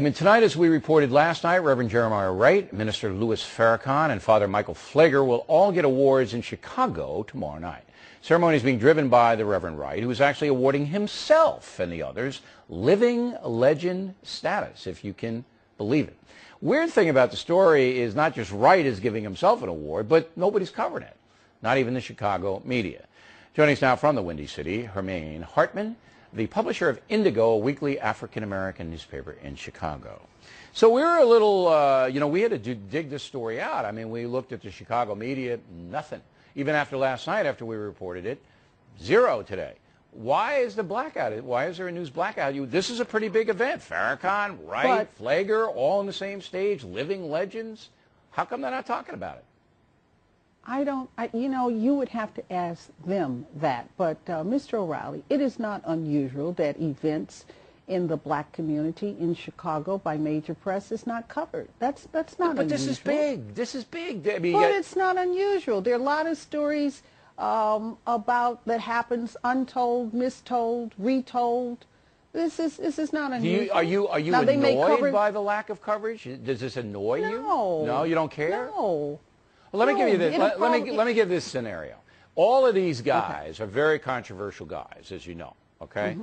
And tonight, as we reported last night, Reverend Jeremiah Wright, Minister Louis Farrakhan, and Father Michael Pfleger will all get awards in Chicago tomorrow night. Ceremony is being driven by the Reverend Wright, who is actually awarding himself and the others living legend status, if you can believe it. Weird thing about the story is not just Wright is giving himself an award, but nobody's covering it, not even the Chicago media. Joining us now from the Windy City, Hermaine Hartman, the publisher of Indigo, a weekly African-American newspaper in Chicago. So we were a little, we had to dig this story out. I mean, we looked at the Chicago media, nothing. Even after last night, after we reported it, zero today. Why is the blackout? Why is there a news blackout? This is a pretty big event. Farrakhan, Wright, Pfleger, all on the same stage, living legends. How come they're not talking about it? You would have to ask them that. But, Mr. O'Reilly, it is not unusual that events in the black community in Chicago by major press is not covered. That's not unusual. But this is big. This is big. I mean, but it's not unusual. There are a lot of stories about that happens untold, mistold, retold. This is not unusual. Are you now, annoyed by the lack of coverage? Does this annoy you? No, you don't care. No. Well, let me give you this. Let me give this scenario. All of these guys are very controversial guys, as you know. Okay.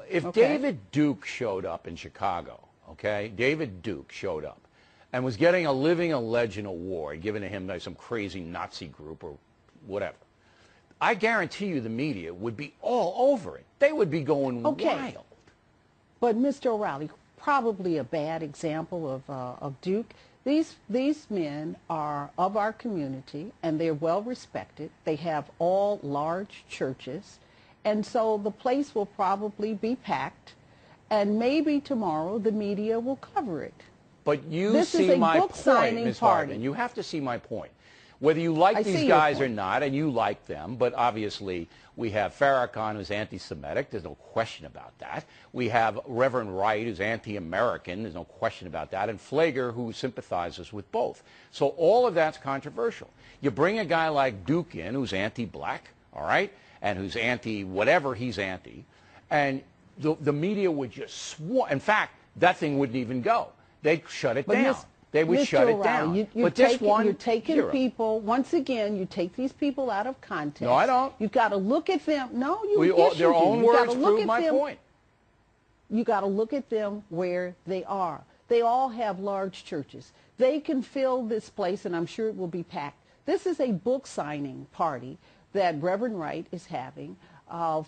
If David Duke showed up in Chicago, David Duke showed up and was getting a Living a Legend award given to him by some crazy Nazi group or whatever, I guarantee you the media would be all over it. They would be going wild. But Mr. O'Reilly, probably a bad example of Duke. These men are of our community, and they're well respected. They have all large churches, and so the place will probably be packed, and maybe tomorrow the media will cover it. But you see my point, Ms. Hartman. You have to see my point. Whether you like these guys or not, and you like them, but obviously we have Farrakhan, who's anti-Semitic. There's no question about that. We have Reverend Wright, who's anti-American. There's no question about that. And Pfleger, who sympathizes with both. So all of that's controversial. You bring a guy like Duke in, who's anti-black, all right, and who's anti-whatever he's anti, and the media would just swarm. In fact, that thing wouldn't even go. They'd shut it down. They would shut it down. You're taking people, once again, you take these people out of context. No, I don't. You've got to look at them. No, their own words prove my point. You got to look at them where they are. They all have large churches. They can fill this place, and I'm sure it will be packed. This is a book signing party that Reverend Wright is having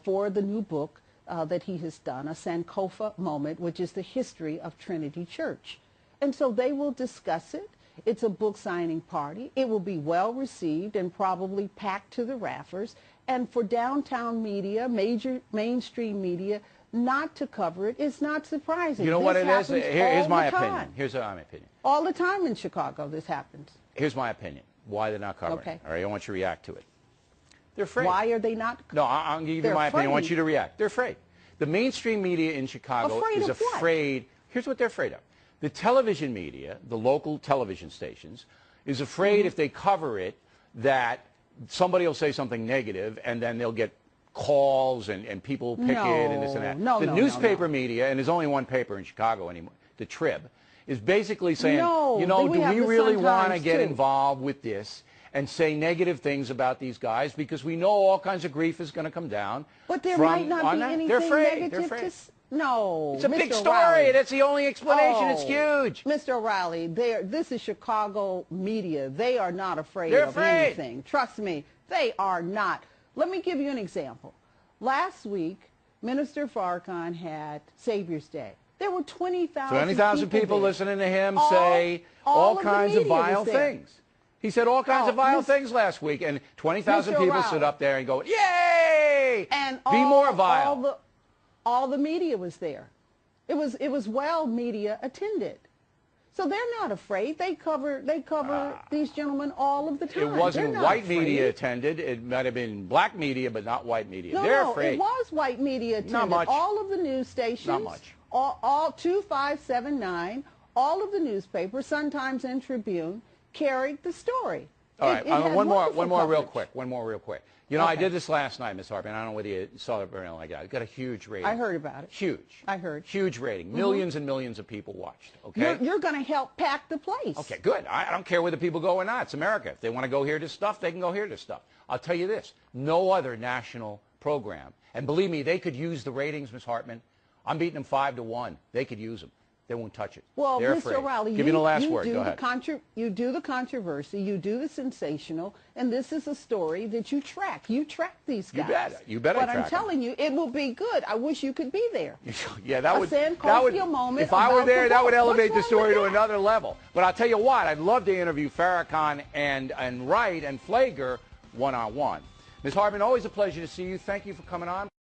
for the new book that he has done, a Sankofa Moment, which is the history of Trinity Church. And so they will discuss it. It's a book signing party. It will be well received and probably packed to the rafters. And for downtown media, major mainstream media, not to cover it is not surprising. You know what it is? Here's my opinion. Here's my opinion. All the time in Chicago this happens. Here's my opinion. Why they're not covering it. All right, I want you to react to it. They're afraid. Why are they not? No, I'm going to give you my opinion. I want you to react. They're afraid. The mainstream media in Chicago is afraid. Here's what they're afraid of. The television media, the local television stations, is afraid if they cover it that somebody will say something negative and then they'll get calls and people pick it and this and that. The newspaper media, and there's only one paper in Chicago anymore, the Trib, is basically saying, do we really want to get involved with this and say negative things about these guys because we know all kinds of grief is going to come down. But there might not be anything negative to say. No. It's a big story. That's the only explanation. It's huge. Mr. O'Reilly, this is Chicago media. They are not afraid of anything. Trust me, they are not. Let me give you an example. Last week, Minister Farrakhan had Savior's Day. There were 20,000 people listening to him say all kinds of vile things. He said all kinds of vile things last week, and 20,000 people stood up there and go, yay! And be more vile. All the media was there. It was well media attended. So they're not afraid. They cover these gentlemen all of the time. It wasn't white media attended. It might have been black media, but not white media. They're afraid. It was white media attended. Not much. All of the news stations. Not much. All 2579, all of the newspapers, Sun-Times and Tribune, carried the story. All right, It had one more real coverage. quick. You know, I Okay. did this last night, Miss Harper, and I don't know whether you saw it or anything like that. It got a huge rating. I heard about it. Huge. I heard. Huge rating. Millions and millions of people watched, okay? You're going to help pack the place. Okay, good. I don't care whether people go or not. It's America. If they want to go hear this stuff, they can go hear this stuff. I'll tell you this. No other national program, and believe me, they could use the ratings, Ms. Hartman. I'm beating them 5-1. They could use them. They won't touch it. Well, They're Mr. afraid. O'Reilly, Give me the last you word. do Go ahead. You do the controversy, you do the sensational, and this is a story that you track. You track these guys. You bet I But track I'm 'em. telling you, it will be good. I wish you could be there. Yeah, that would. Sankofa moment If I were about there, the that would vote. elevate the What's story wrong to with that? another level. But I'll tell you what, I'd love to interview Farrakhan and Wright and Pfleger one-on-one. Ms. Hartman, always a pleasure to see you. Thank you for coming on.